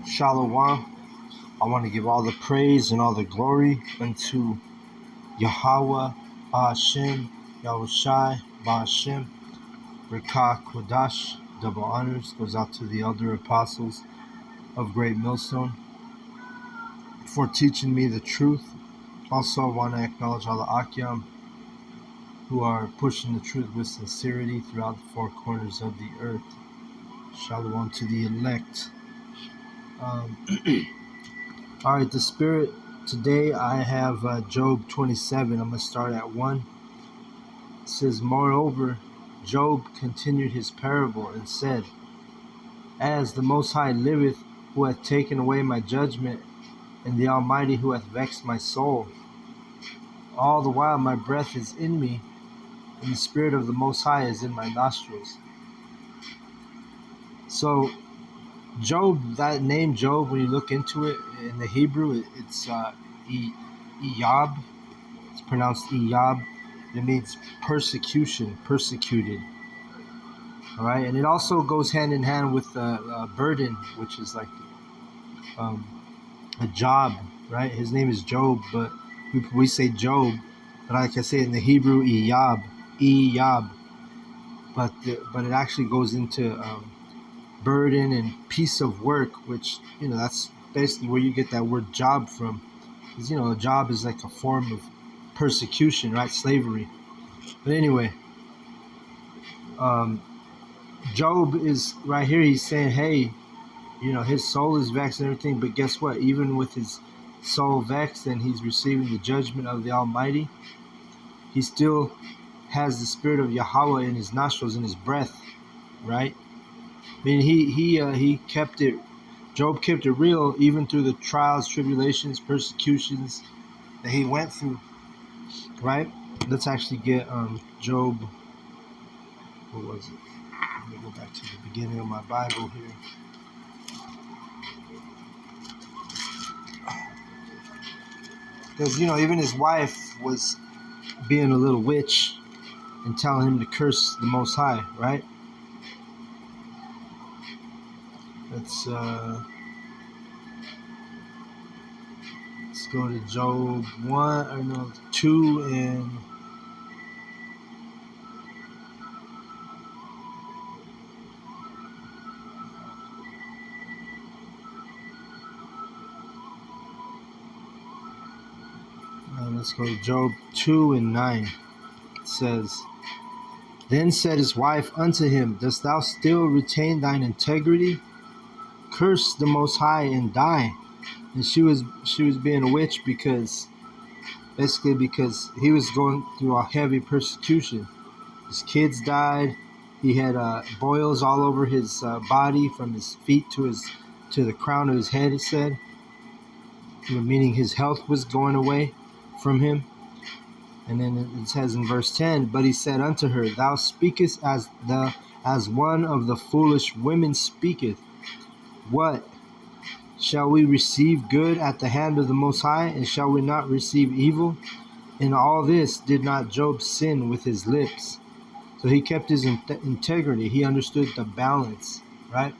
Shalom. I want to give all the praise and all the glory unto Yahweh, Ba'ashem, Yahushai, Ba'ashem, Rekah Kodash. Double honors goes out to the elder apostles of Great Millstone for teaching me the truth. Also, I want to acknowledge all the Akyam who are pushing the truth with sincerity throughout the four corners of the earth. Shalom to the elect. All right, the spirit today I have Job 27. I'm going to start at 1. It says, Moreover, Job continued his parable and said, As the Most High liveth, who hath taken away my judgment, and the Almighty who hath vexed my soul, all the while my breath is in me, and the Spirit of the Most High is in my nostrils. So, Job, that name Job, when you look into it in the Hebrew, it's Iyab. It's pronounced Iyab. It means persecution, persecuted. All right, and it also goes hand in hand with burden, which is like a job, right? His name is Job, but we say Job, but like I say in the Hebrew, Iyab, but it actually goes into burden and piece of work, which that's basically where you get that word job from. Because a job is like a form of persecution, right? Slavery. But anyway, Job is right here. He's saying, hey, his soul is vexed and everything, but guess what? Even with his soul vexed and he's receiving the judgment of the Almighty, he still has the Spirit of Yahweh in his nostrils, in his breath, right? I mean, he kept it. Job kept it real even through the trials, tribulations, persecutions that he went through, right? Let's actually get Job. What was it? Let me go back to the beginning of my Bible here. Because, even his wife was being a little witch and telling him to curse the Most High, right? Let's go to Job 2 and... let's go to Job 2 and 9. It says, Then said his wife unto him, Dost thou still retain thine integrity? Curse the Most High and die. And she was being a witch because he was going through a heavy persecution. His kids died. He had boils all over his body, from his feet to the crown of his head. It said, meaning his health was going away from him. And then it says in verse 10, But he said unto her, Thou speakest as one of the foolish women speaketh. What? Shall we receive good at the hand of the Most High, and shall we not receive evil? In all this did not Job sin with his lips. So he kept his integrity. He understood the balance, right?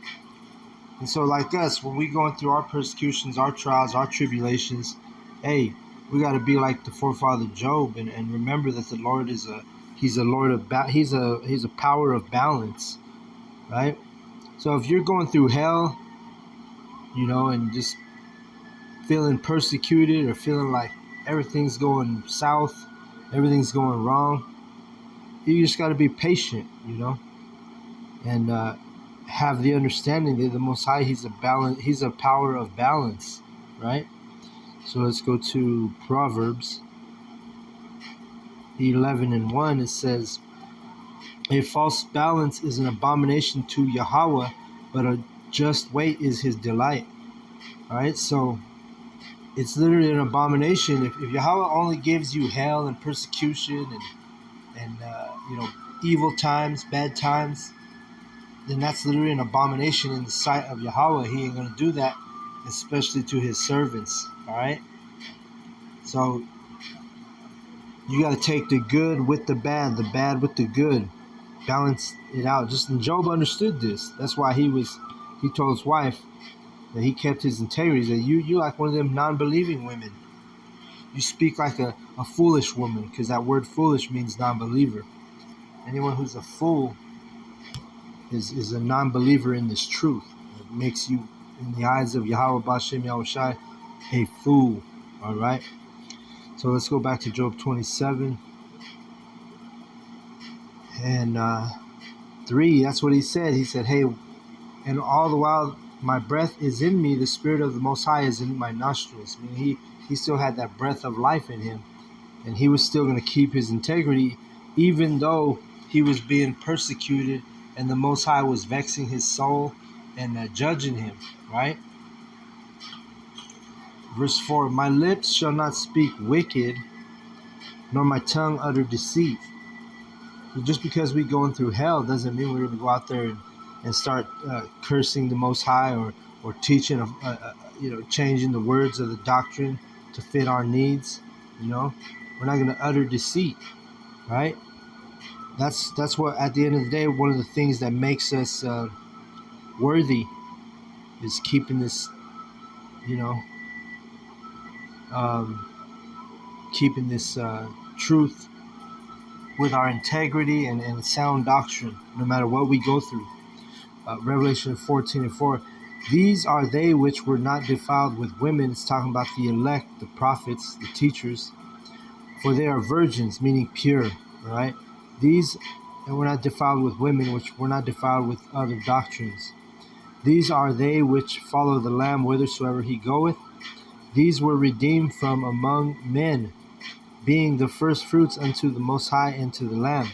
And so like us, when we going through our persecutions, our trials, our tribulations, hey, we got to be like the forefather Job and remember that the Lord he's a Lord of he's a power of balance, right? So if you're going through hell, and just feeling persecuted or feeling like everything's going south, everything's going wrong, you just got to be patient, and have the understanding that the Most High, he's a power of balance, right? So let's go to Proverbs 11 and 1. It says, A false balance is an abomination to Yahweh, but a just weight is his delight. All right, so it's literally an abomination. If Yahweh only gives you hell and persecution and evil times, bad times, then that's literally an abomination in the sight of Yahweh. He ain't going to do that, especially to his servants. All right, so you got to take the good with the bad with the good, balance it out. Job understood this. That's why he told his wife, that he kept his integrity. That you like one of them non-believing women. You speak like a foolish woman, because that word foolish means non-believer. Anyone who's a fool is a non-believer in this truth. It makes you, in the eyes of Yahweh Bashem Yahushai, a fool. All right. So let's go back to Job 27 and 3. That's what he said. He said, "Hey, and all the while my breath is in me, the spirit of the Most High is in my nostrils." I mean, he still had that breath of life in him, and he was still going to keep his integrity, even though he was being persecuted, and the Most High was vexing his soul and judging him. Right? Verse 4: "My lips shall not speak wicked, nor my tongue utter deceit." Just because we're going through hell doesn't mean we're going to go out there and start cursing the Most High, or teaching, changing the words of the doctrine to fit our needs. We're not going to utter deceit, right? That's what, at the end of the day, one of the things that makes us worthy is keeping this, um, keeping this truth with our integrity and sound doctrine, no matter what we go through. Revelation 14:4. "These are they which were not defiled with women." It's talking about the elect, the prophets, the teachers. "For they are virgins," meaning pure. Right? These, and were not defiled with women, which were not defiled with other doctrines. "These are they which follow the Lamb whithersoever he goeth. These were redeemed from among men, being the first fruits unto the Most High and to the Lamb."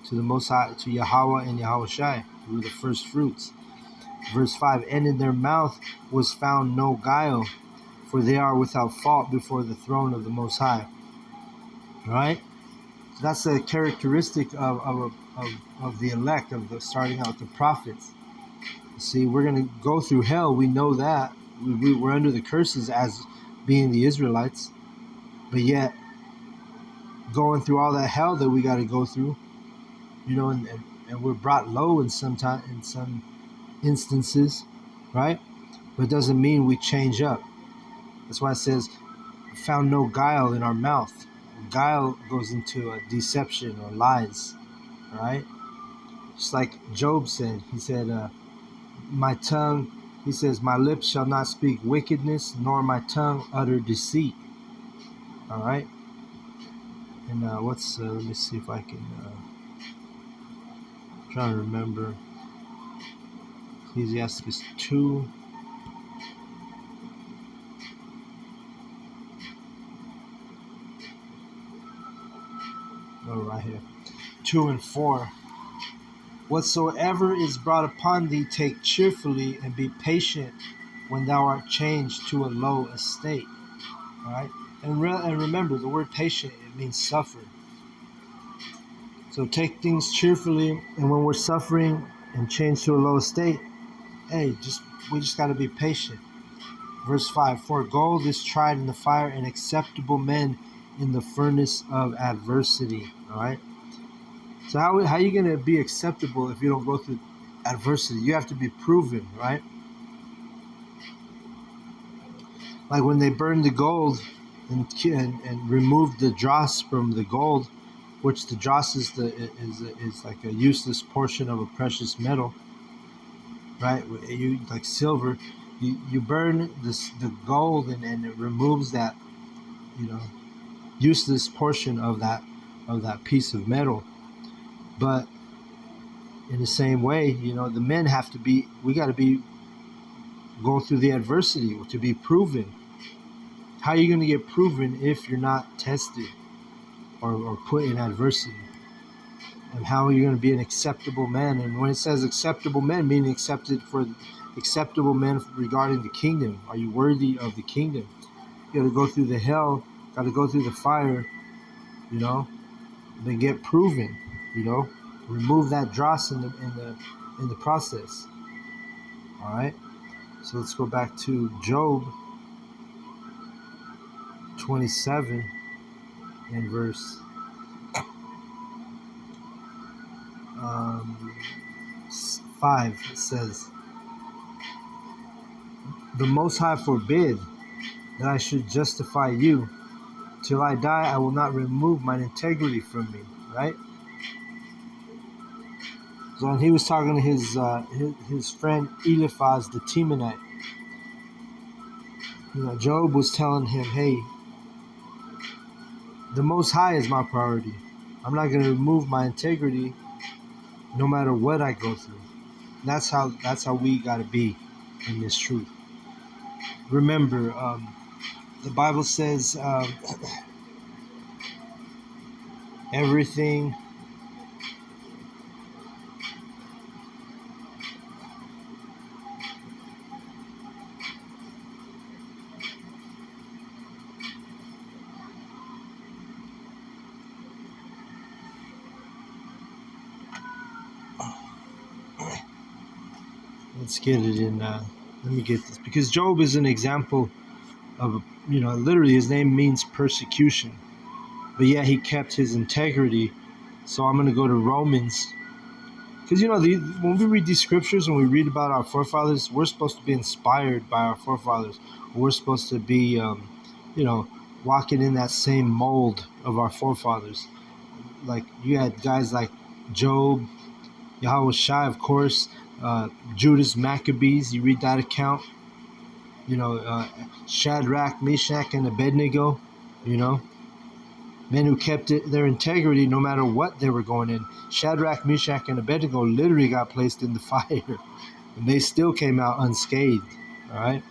To the Most High, to Yahweh and Yahushai, who were the first fruits. Verse 5: "And in their mouth was found no guile, for they are without fault before the throne of the Most High." All right? So that's a characteristic of the elect, starting out the prophets. See, we're going to go through hell. We know that. We're under the curses as being the Israelites. But yet, going through all that hell that we got to go through, and we're brought low in some instances, right? But it doesn't mean we change up. That's why it says, "Found no guile in our mouth." Guile goes into a deception or lies, right? Just like Job said. He said, "My tongue," he says, "my lips shall not speak wickedness, nor my tongue utter deceit." All right? And let me see if I can, try to remember. Ecclesiastes 2. Oh, right here. 2 and 4. "Whatsoever is brought upon thee, take cheerfully, and be patient when thou art changed to a low estate." All right? And remember, the word patient, it means suffer. So take things cheerfully, and when we're suffering and change to a low estate, hey, we just got to be patient. Verse 5: "For gold is tried in the fire, and acceptable men in the furnace of adversity." All right? So how are you going to be acceptable if you don't go through adversity? You have to be proven, right? Like when they burned the gold and removed the dross from the gold, which the dross is like a useless portion of a precious metal, right? You like silver, you burn the gold, and it removes that, useless portion of that piece of metal. But in the same way, the men we got to be going through the adversity to be proven. How are you going to get proven if you're not tested or put in adversity? And how are you going to be an acceptable man? And when it says acceptable men, meaning acceptable men regarding the kingdom. Are you worthy of the kingdom? You got to go through the hell, got to go through the fire, then get proven, remove that dross in the process. All right. So let's go back to Job 27 and verse 5. It says, The Most High forbid that I should justify you. Till I die, I will not remove mine integrity from me. Right? So when he was talking to his friend Eliphaz the Temanite, Job was telling him, "Hey, the Most High is my priority. I'm not going to remove my integrity, no matter what I go through." That's how we got to be in this truth. Remember, the Bible says everything. Let's get it in. Let me get this, because Job is an example of, literally his name means persecution, but yet he kept his integrity. So I'm going to go to Romans, because when we read these scriptures, when we read about our forefathers, we're supposed to be inspired by our forefathers. We're supposed to be, walking in that same mold of our forefathers. Like you had guys like Job, Yahweh Shai, of course, Judas Maccabees. You read that account. Shadrach, Meshach, and Abednego. Men who kept their integrity no matter what they were going in. Shadrach, Meshach, and Abednego literally got placed in the fire, and they still came out unscathed. All right.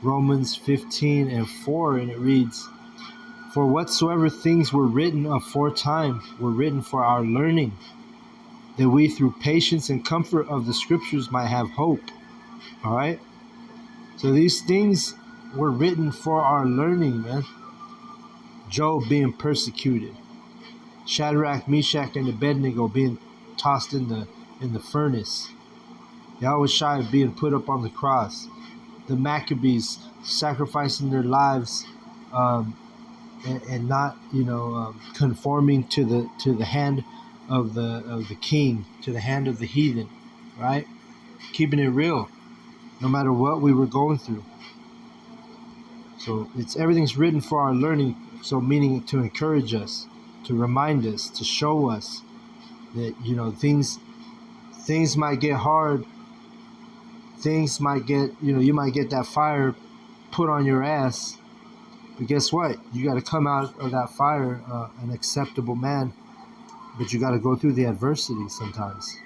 Romans 15:4, and it reads, "For whatsoever things were written aforetime were written for our learning, that we through patience and comfort of the scriptures might have hope." All right. So these things were written for our learning, man. Job being persecuted, Shadrach, Meshach, and Abednego being tossed in the furnace, Yahweh Shai being put up on the cross, the Maccabees sacrificing their lives, and not conforming to the hand of the king, to the hand of the heathen, right? Keeping it real, no matter what we were going through. So everything's written for our learning. So meaning to encourage us, to remind us, to show us that things might get hard. Things might get you might get that fire put on your ass. But guess what? You got to come out of that fire an acceptable man. But you got to go through the adversity sometimes.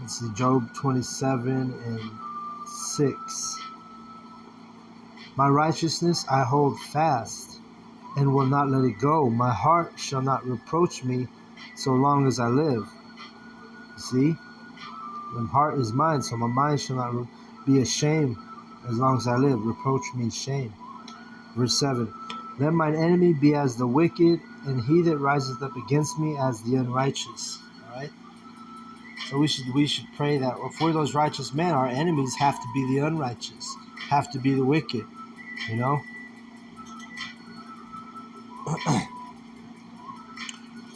Let's see, Job 27:6. My righteousness I hold fast and will not let it go. My heart shall not reproach me so long as I live. See? My heart is mine, so my mind shall not be ashamed as long as I live. Reproach me shame. Verse 7. Let mine enemy be as the wicked, and he that riseth up against me as the unrighteous. All right? So we should pray that for those righteous men, our enemies have to be the unrighteous, have to be the wicked,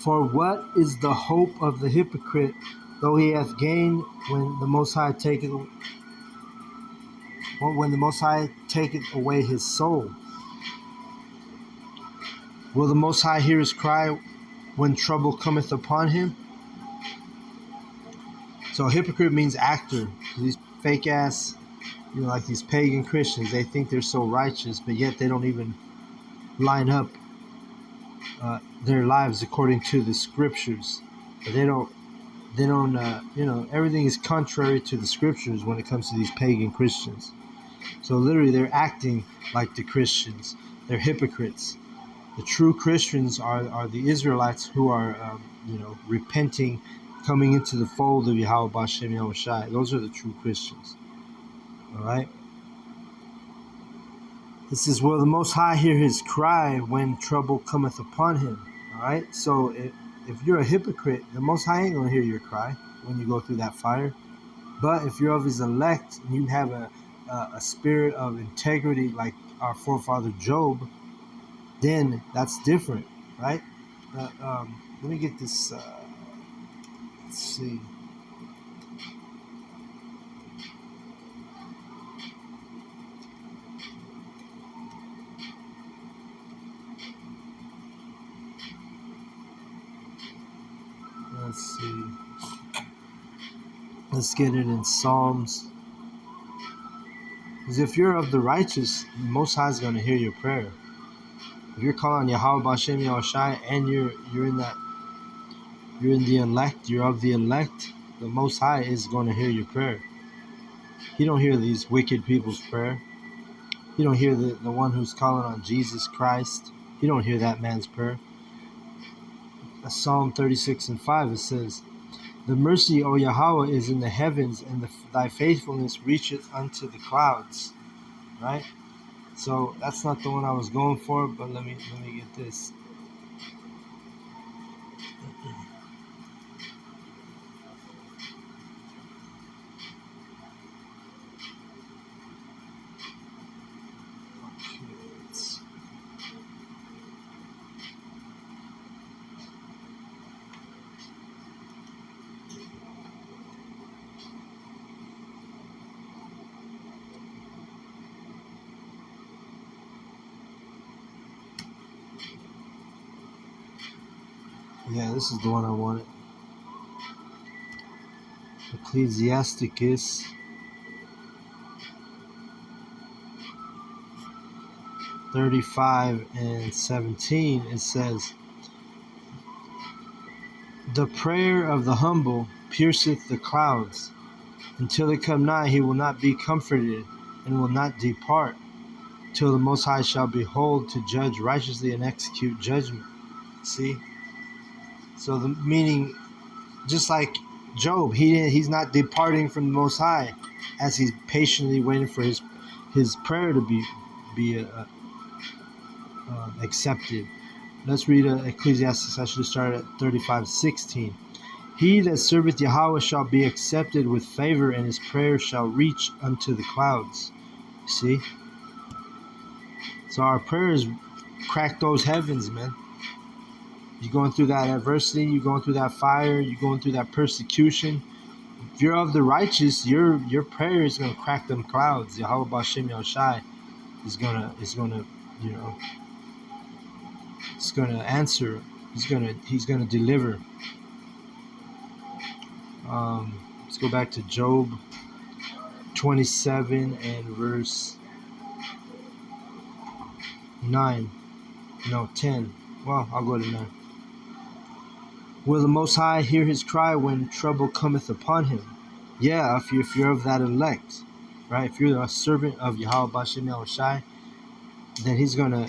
For what is the hope of the hypocrite, though he hath gained, when the Most High taketh away his soul? Will the Most High hear his cry when trouble cometh upon him? So hypocrite means actor. These fake ass, like these pagan Christians, they think they're so righteous, but yet they don't even line up their lives according to the scriptures. They don't. Everything is contrary to the scriptures when it comes to these pagan Christians. So literally, they're acting like the Christians. They're hypocrites. The true Christians are the Israelites who are, repenting, coming into the fold of Yahweh Bashem Yahweh Shai. Those are the true Christians. All right. This is, will the Most High hear his cry when trouble cometh upon him. All right. So if you're a hypocrite, the Most High ain't gonna hear your cry when you go through that fire. But if you're of his elect and you have a spirit of integrity like our forefather Job, then that's different, right? Let me get this. Let's see. Let's get it in Psalms. Because if you're of the righteous, the Most High is going to hear your prayer. If you're calling Yahweh B'Shem Yahushai and you're in the elect, you're of the elect, the Most High is going to hear your prayer. He don't hear these wicked people's prayer. He don't hear the one who's calling on Jesus Christ. He don't hear that man's prayer. Psalm 36:5, it says, "The mercy, O Yahweh, is in the heavens, and thy faithfulness reacheth unto the clouds." Right? So that's not the one I was going for, but let me get this. Okay, let's see. Yeah, this is the one I wanted. Ecclesiasticus 35:17, it says, "The prayer of the humble pierceth the clouds. Until it come nigh, he will not be comforted, and will not depart, till the Most High shall behold to judge righteously and execute judgment." See? So the meaning, just like Job, he's not departing from the Most High as he's patiently waiting for his prayer to be accepted. Let's read Ecclesiastes. I should have started at 35:16. "He that serveth Yahweh shall be accepted with favor, and his prayer shall reach unto the clouds." See? So our prayers crack those heavens, man. You're going through that adversity, you're going through that fire, you're going through that persecution. If you're of the righteous, your prayer is gonna crack them clouds. Yahweh B'Shem Yahushai is gonna you know, it's gonna answer. He's gonna deliver. Let's go back to Job 27 and verse 9. No, 10. Well, I'll go to 9. "Will the Most High hear his cry when trouble cometh upon him?" Yeah, if you're of that elect, right? If you're a servant of Yahweh B'Shem Yahushai, then he's gonna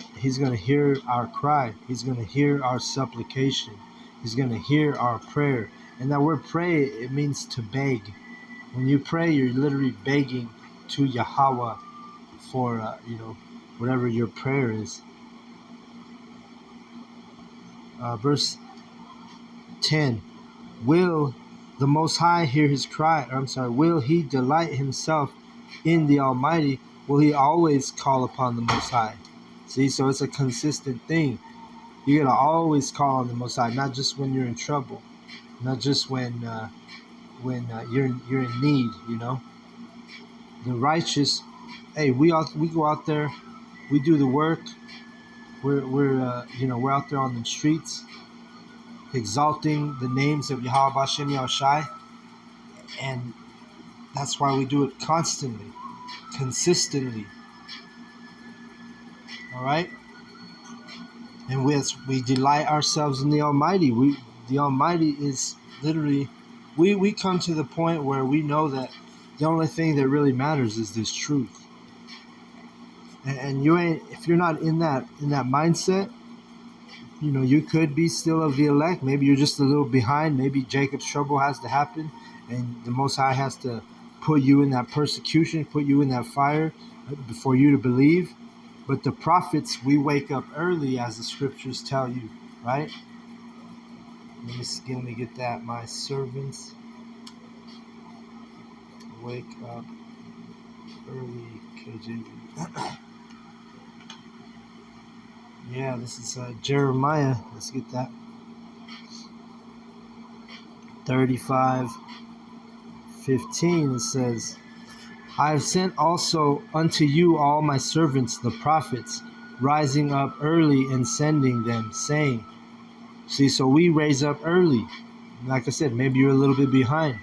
hear our cry. He's gonna hear our supplication. He's gonna hear our prayer. And that word "pray," it means to beg. When you pray, you're literally begging to Yahweh for whatever your prayer is. Verse 10: "Will the Most High hear his cry?" Will he delight himself in the Almighty? Will he always call upon the Most High? See, so it's a consistent thing. You gotta always call on the Most High, not just when you're in trouble, not just when you're in need. The righteous, hey, we go out there, we do the work. We're out there on the streets, exalting the names of Yahweh B'Shem Yahushai, and that's why we do it constantly, consistently. All right, and we delight ourselves in the Almighty. The Almighty is literally, we come to the point where we know that the only thing that really matters is this truth. And if you're not in that mindset, you could be still of the elect. Maybe you're just a little behind. Maybe Jacob's trouble has to happen, and the Most High has to put you in that persecution, put you in that fire for you to believe. But the prophets, we wake up early, as the scriptures tell you, right? Let me get that. My servants wake up early, KJV. Yeah, this is Jeremiah. Let's get that. 35:15, it says, "I have sent also unto you all my servants, the prophets, rising up early and sending them, saying." See, so we raise up early. Like I said, maybe you're a little bit behind.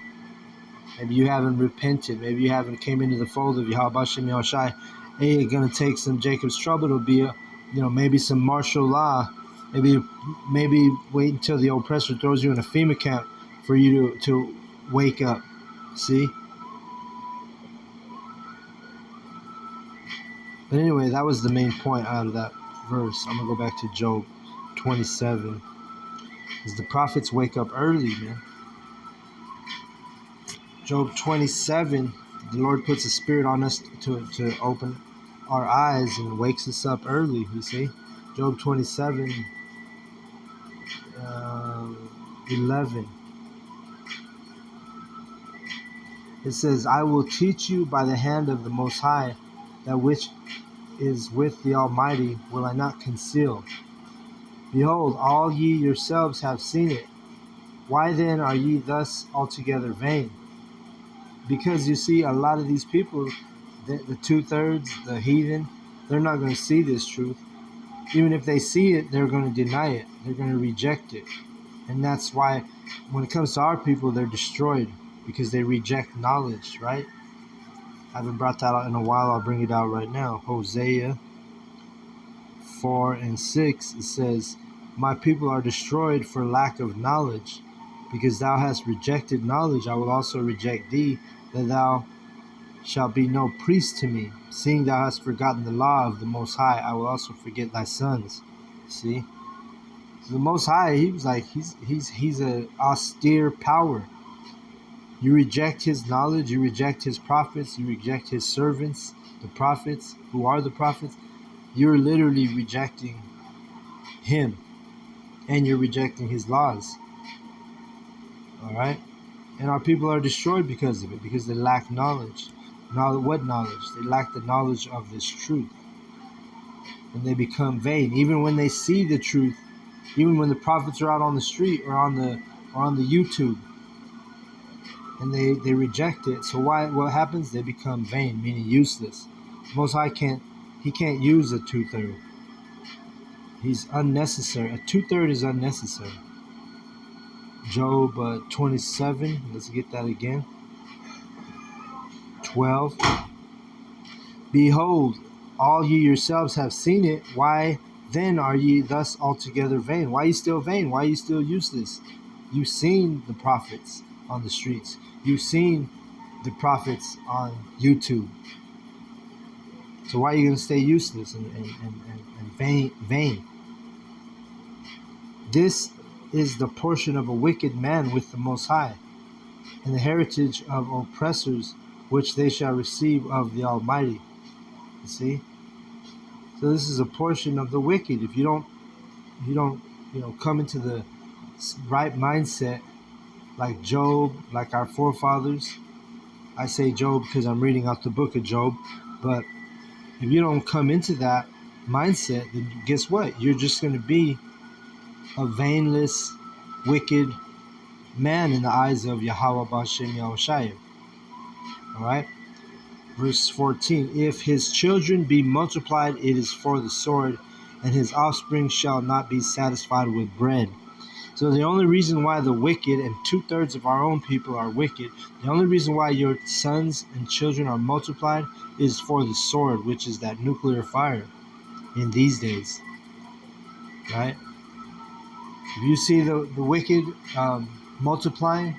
Maybe you haven't repented. Maybe you haven't came into the fold of Yahweh Shem Yahushai. Hey, you're gonna take some Jacob's trouble. It'll be maybe some martial law. Maybe wait until the oppressor throws you in a FEMA camp for you to wake up. See? But anyway, that was the main point out of that verse. I'm gonna go back to Job 27. Is the prophets wake up early, man. Job 27, the Lord puts a spirit on us to open our eyes and wakes us up early, you see. Job 27, 11. It says, I will teach you by the hand of the Most High, that which is with the Almighty will I not conceal. Behold, all ye yourselves have seen it. Why then are ye thus altogether vain? Because you see, a lot of these people, the two-thirds, the heathen, they're not going to see this truth. Even if they see it, they're going to deny it. They're going to reject it. And that's why when it comes to our people, they're destroyed because they reject knowledge, right? I haven't brought that out in a while. I'll bring it out right now. Hosea 4 and 6, it says, my people are destroyed for lack of knowledge. Because thou hast rejected knowledge, I will also reject thee, that thou shalt be no priest to me. Seeing thou hast forgotten the law of the Most High, I will also forget thy sons. See? So the Most High, he was like, he's an austere power. You reject his knowledge, you reject his prophets, you reject his servants, the prophets, who are the prophets. You're literally rejecting him, and you're rejecting his laws. All right? And our people are destroyed because of it, because they lack knowledge. What knowledge? They lack the knowledge of this truth. And they become vain. Even when they see the truth, even when the prophets are out on the street or on the YouTube, and they reject it. So what happens? They become vain, meaning useless. Most High can't use a two-third. He's unnecessary. A two-third is unnecessary. Job 27, let's get that again. 12. Behold, all ye yourselves have seen it. Why then are ye thus altogether vain? Why are you still vain? Why are you still useless? You've seen the prophets on the streets. You've seen the prophets on YouTube. So why are you going to stay useless and vain? This is the portion of a wicked man with the Most High, and the heritage of oppressors, which they shall receive of the Almighty. You see? So this is a portion of the wicked. If you don't come into the right mindset, like Job, like our forefathers. I say Job because I'm reading out the book of Job, but if you don't come into that mindset, then guess what? You're just going to be a vainless, wicked man in the eyes of Yahweh Bashem Yahushai. Alright? Verse 14, if his children be multiplied, it is for the sword, and his offspring shall not be satisfied with bread. So the only reason why the wicked, and two-thirds of our own people are wicked, the only reason why your sons and children are multiplied is for the sword, which is that nuclear fire in these days. Right? If you see the wicked multiplying,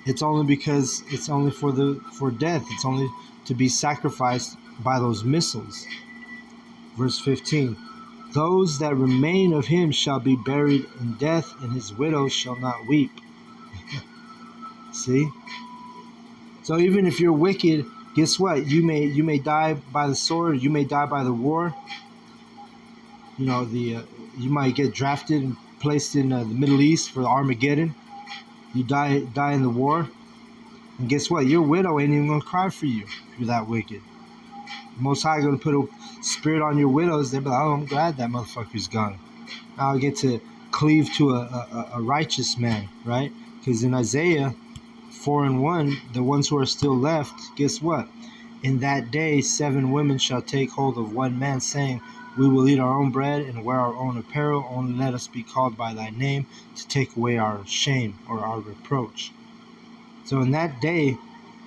it's only because it's only for death. It's only to be sacrificed by those missiles. Verse 15. Those that remain of him shall be buried in death, and his widows shall not weep. See? So even if you're wicked, guess what? You may die by the sword. You may die by the war. You might get drafted and placed in the Middle East for Armageddon. You die in the war, and guess what? Your widow ain't even gonna cry for you if you're that wicked. The Most High gonna put a spirit on your widows. They'll be like, oh, I'm glad that motherfucker's gone. Now I get to cleave to a righteous man, right? Because in Isaiah 4:1, the ones who are still left, guess what? In that day 7 women shall take hold of one man, saying, we will eat our own bread and wear our own apparel. Only let us be called by thy name, to take away our shame or our reproach. So in that day,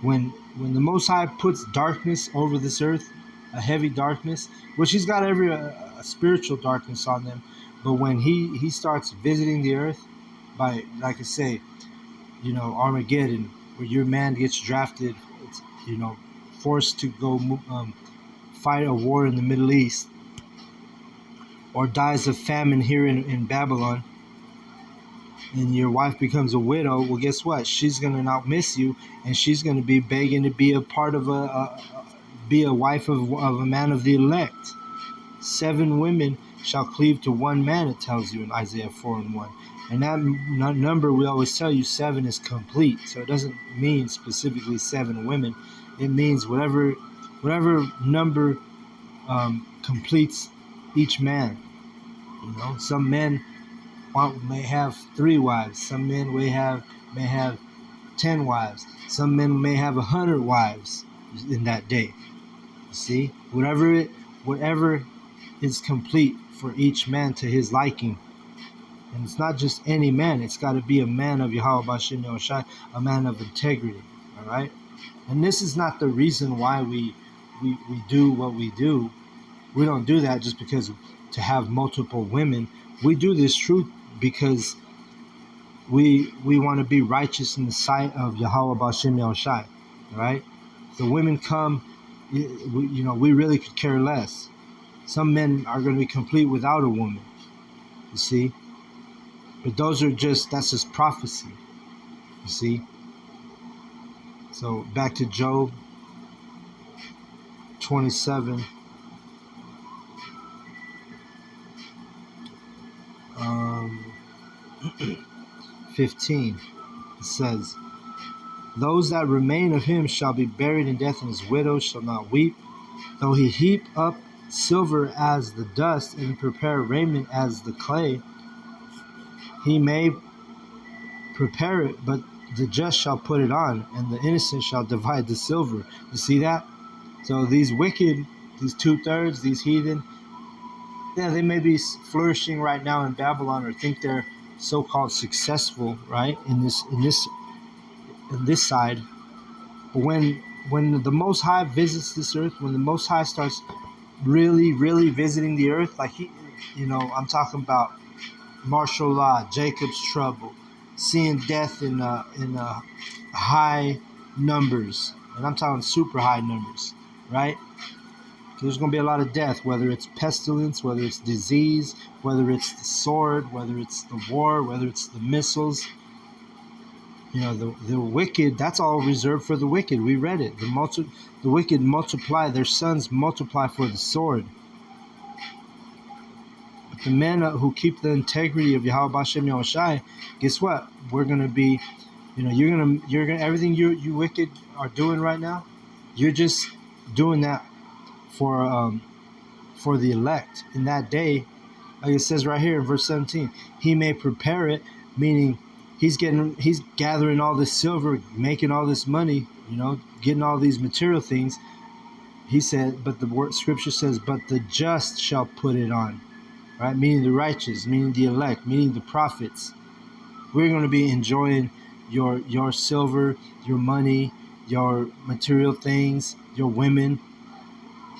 When the Most High puts darkness over this earth, a heavy darkness, which He's got every a spiritual darkness on them, but when He starts visiting the earth by, like I say, Armageddon, where your man gets drafted, it's, forced to go fight a war in the Middle East, or dies of famine here in Babylon, and your wife becomes a widow, well, guess what? She's going to not miss you, and she's going to be begging to be a part of be a wife of a man of the elect. 7 women shall cleave to one man, it tells you in Isaiah 4:1. And that number, we always tell you, 7 is complete. So it doesn't mean specifically 7 women. It means whatever number completes each man. Some men may have 3 wives. Some men may have 10 wives. Some men may have 100 wives in that day. You see, whatever is complete for each man to his liking. And it's not just any man. It's got to be a man of Yahweh B'Shem Yahushai, a man of integrity. All right? And this is not the reason why we do what we do. We don't do that just because to have multiple women. We do this truth because we want to be righteous in the sight of Yahweh B'Shem Yahushai. All right? If the women come, we really could care less. Some men are going to be complete without a woman. You see? But that's just prophecy. You see? So back to Job 27. 15. It says, those that remain of him shall be buried in death, and his widow shall not weep. Though he heap up silver as the dust, and prepare raiment as the clay, he may prepare it, but the just shall put it on, and the innocent shall divide the silver. You see that? So these wicked, these 2/3, these heathen, they may be flourishing right now in Babylon, or think they're so-called successful, right, in this side. But when the Most High visits this earth, when the Most High starts really, really visiting the earth, like I'm talking about martial law, Jacob's trouble, seeing death in high numbers, and I'm talking super high numbers, right? There's going to be a lot of death, whether it's pestilence, whether it's disease, whether it's the sword, whether it's the war, whether it's the missiles. The wicked, that's all reserved for the wicked. We read it. The wicked multiply, their sons multiply for the sword. But the men who keep the integrity of Yahweh B'Shem Yahushai, guess what? We're going to be, you're going to, everything you wicked are doing right now, you're just doing that for the elect in that day. Like it says right here in verse 17, he may prepare it, meaning he's gathering all this silver, making all this money, getting all these material things. He said, but the word scripture says, but the just shall put it on, right? Meaning the righteous, meaning the elect, meaning the prophets. We're going to be enjoying your silver, your money, your material things, your women,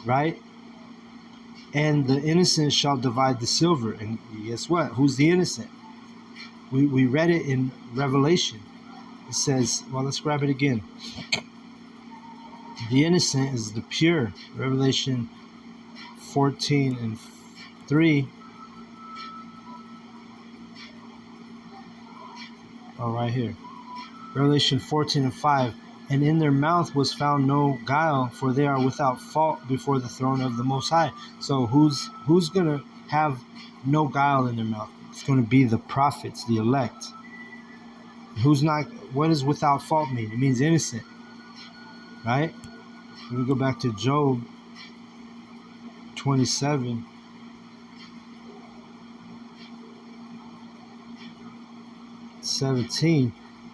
right? And the innocent shall divide the silver. And guess what? Who's the innocent? We read it in Revelation. It says, well, let's grab it again. The innocent is the pure. Revelation 14:3. Oh, right here. Revelation 14:5. And in their mouth was found no guile, for they are without fault before the throne of the Most High. So who's going to have no guile in their mouth? It's going to be the prophets, the elect. Who's not? What does without fault mean? It means innocent, right? Let me go back to Job 27.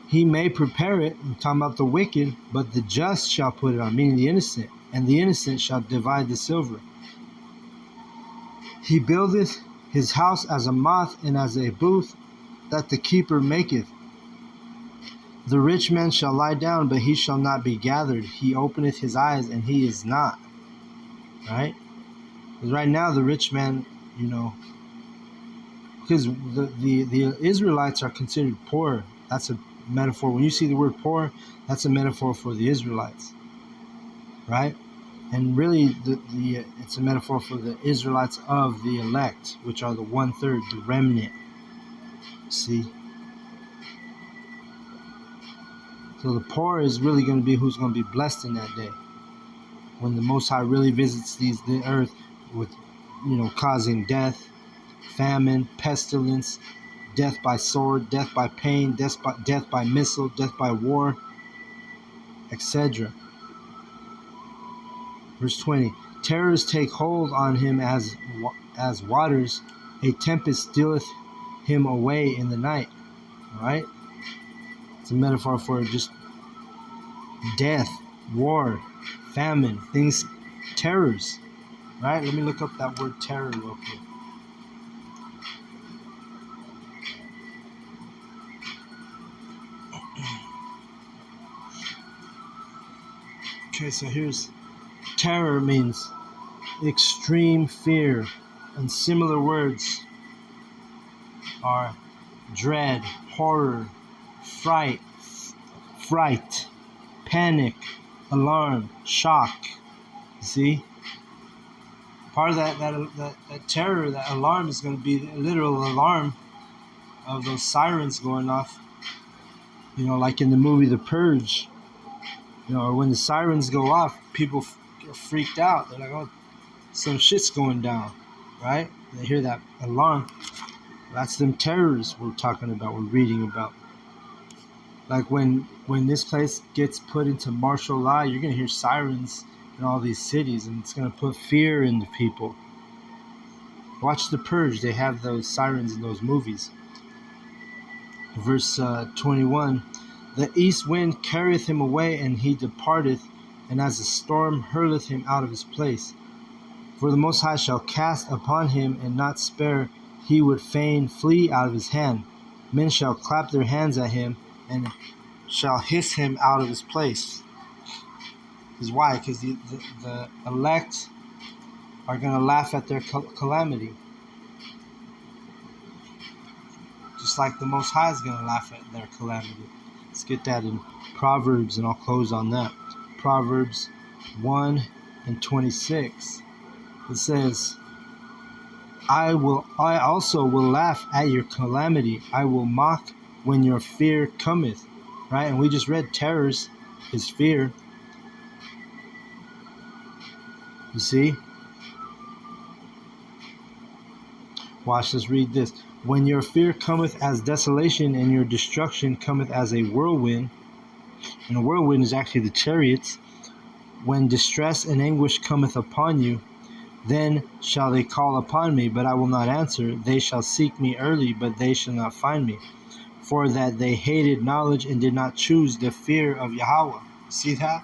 He may prepare it, I'm talking about the wicked, but the just shall put it on, meaning the innocent, and the innocent shall divide the silver. He buildeth his house as a moth, and as a booth that the keeper maketh. The rich man shall lie down, but he shall not be gathered. He openeth his eyes, and he is not. Right? Because right now, the rich man, because the Israelites are considered poor. That's a metaphor. When you see the word poor, that's a metaphor for the Israelites. Right? And really, it's a metaphor for the Israelites of the elect, which are the 1/3, the remnant. See? So the poor is really going to be who's going to be blessed in that day, when the Most High really visits the earth with, causing death, famine, pestilence, death by sword, death by pain, death by missile, death by war, etc. Verse 20, terrors take hold on him as waters, a tempest stealeth him away in the night. All right? It's a metaphor for just death, war, famine, things, terrors. Right? Let me look up that word terror real quick. Okay, so here's terror means extreme fear, and similar words are dread, horror, fright, panic, alarm, shock. See? Part of that terror, that alarm is going to be the literal alarm of those sirens going off. Like in the movie The Purge. Or when the sirens go off, people are freaked out. They're like, oh, some shit's going down, right? They hear that alarm. That's them terrors we're talking about, we're reading about. Like when this place gets put into martial law, you're going to hear sirens in all these cities, and it's going to put fear into people. Watch The Purge. They have those sirens in those movies. Verse 21, the east wind carrieth him away, and he departeth, and as a storm hurleth him out of his place. For the Most High shall cast upon him, and not spare. He would fain flee out of his hand. Men shall clap their hands at him, and shall hiss him out of his place. Because why? Because the elect are going to laugh at their calamity. Just like the Most High is going to laugh at their calamity. Let's get that in Proverbs, and I'll close on that. Proverbs 1:26. It says, I also will laugh at your calamity. I will mock when your fear cometh. Right? And we just read terrors is fear. You see? Watch, let's read this. When your fear cometh as desolation, and your destruction cometh as a whirlwind, and a whirlwind is actually the chariots, when distress and anguish cometh upon you, then shall they call upon me, but I will not answer. They shall seek me early, but they shall not find me. For that they hated knowledge and did not choose the fear of Yahweh. See that?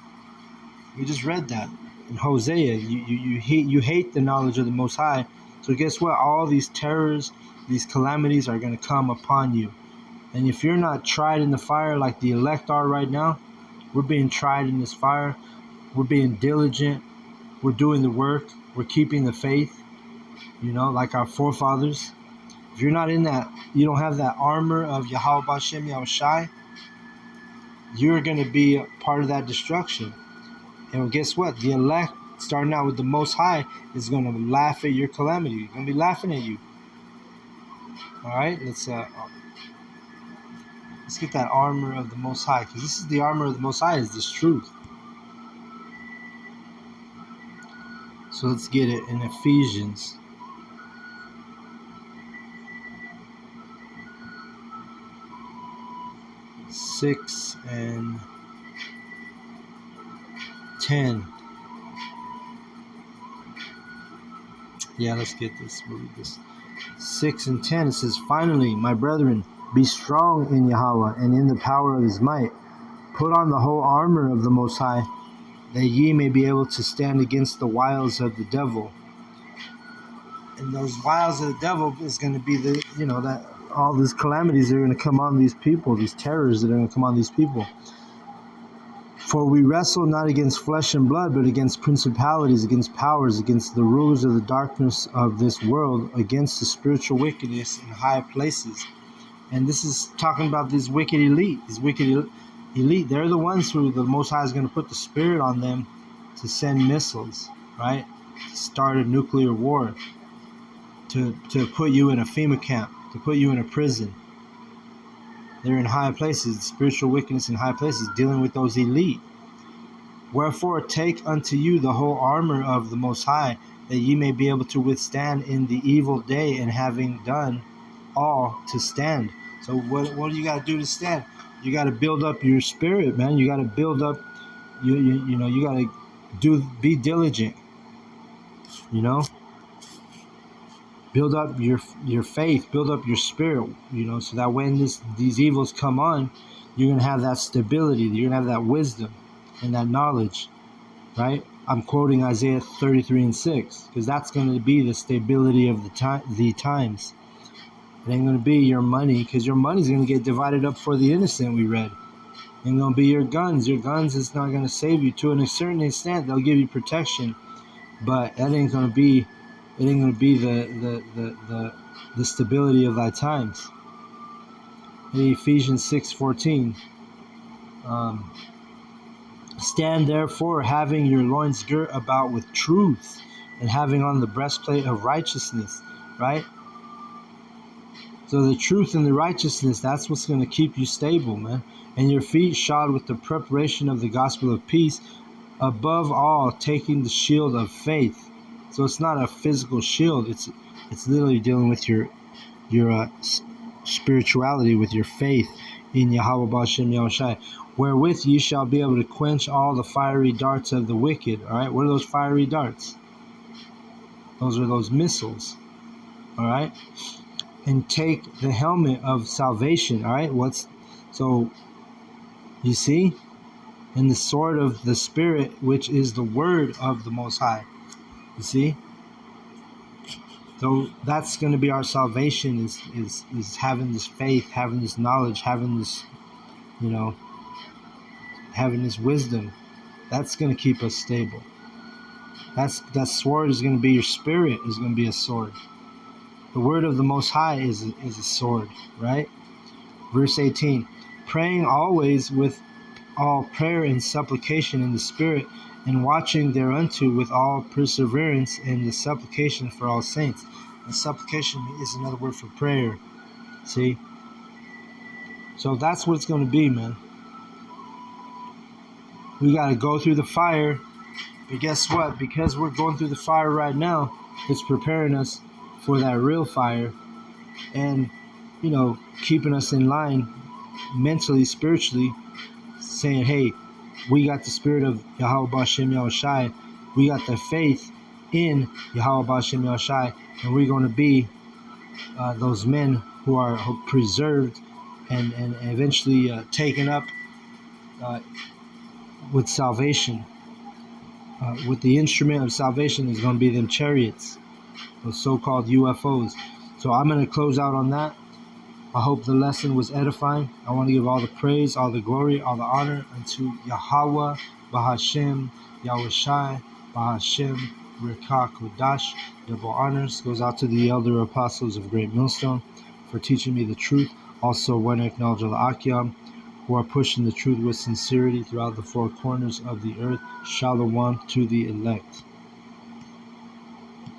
We just read that in Hosea. You hate the knowledge of the Most High. So guess what? All these terrors, these calamities are going to come upon you. And if you're not tried in the fire like the elect are right now, we're being tried in this fire. We're being diligent. We're doing the work. We're keeping the faith, like our forefathers. If you're not in that, you don't have that armor of Yahweh B'Shem Yahushai, you're going to be a part of that destruction. And guess what? The elect, starting out with the Most High, is going to laugh at your calamity. They're going to be laughing at you. All right? Let's get that armor of the Most High, because this is the armor of the Most High, is this truth. So let's get it in Ephesians. Six and 10. Yeah, let's get this. We'll read this. 6 and 10. It says, finally, my brethren, be strong in Yahweh and in the power of his might. Put on the whole armor of the Most High, that ye may be able to stand against the wiles of the devil. And those wiles of the devil is going to be that all these calamities that are going to come on these people, these terrors that are going to come on these people. For we wrestle not against flesh and blood, but against principalities, against powers, against the rulers of the darkness of this world, against the spiritual wickedness in high places. And this is talking about this wicked elite. These wicked elite, they're the ones who the Most High is going to put the Spirit on them to send missiles, right? To start a nuclear war, to put you in a FEMA camp, to put you in a prison. They're in high places, spiritual wickedness in high places, dealing with those elite. Wherefore take unto you the whole armor of the Most High, that ye may be able to withstand in the evil day, and having done all to stand. So what do you got to do to stand? You got to build up your spirit, man. You got to build up, you know, you got to be diligent, you know. Build up your faith, build up your spirit, you know, so that when these evils come on, you're going to have that stability, you're going to have that wisdom and that knowledge, right? I'm quoting Isaiah 33:6, because that's going to be the stability of the times. It ain't going to be your money, because your money's going to get divided up for the innocent, we read. It ain't going to be your guns. Your guns is not going to save you. To a certain extent, they'll give you protection, but that ain't going to be the stability of thy times. In Ephesians 6:14, stand therefore, having your loins girt about with truth, and having on the breastplate of righteousness, right? So the truth and the righteousness, that's what's going to keep you stable, man. And your feet shod with the preparation of the gospel of peace, above all taking the shield of faith. So it's not a physical shield, it's literally dealing with your spirituality, with your faith in Yahweh B'Shem Yahushai, wherewith ye shall be able to quench all the fiery darts of the wicked. All right, what are those fiery darts? Those are those missiles. All right, and take the helmet of salvation. All right, so you see, and the sword of the Spirit, which is the word of the Most High. You see. So that's going to be our salvation, is having this faith, having this knowledge, having this, you know, having this wisdom. That's going to keep us stable. That sword is going to be your spirit, is going to be a sword. The word of the Most High is a sword, right? Verse 18, praying always with all prayer and supplication in the Spirit, and watching thereunto with all perseverance in the supplication for all saints. And supplication is another word for prayer. See? So that's what it's going to be, man. We got to go through the fire. But guess what? Because we're going through the fire right now, it's preparing us for that real fire. And, you know, keeping us in line mentally, spiritually, saying, hey, we got the spirit of Yahweh B'Shem Yahushai. We got the faith in Yahweh B'Shem Yahushai. And we're going to be those men who are preserved and eventually taken up with salvation. With the instrument of salvation is going to be them chariots, those so-called UFOs. So I'm going to close out on that. I hope the lesson was edifying. I want to give all the praise, all the glory, all the honor unto Yahweh, B'Hashem, Yahushai, B'Hashem, Rikah Kodash. Double honors goes out to the elder apostles of Great Millstone for teaching me the truth. Also, want to acknowledge all the Akyam who are pushing the truth with sincerity throughout the four corners of the earth. Shalom to the elect.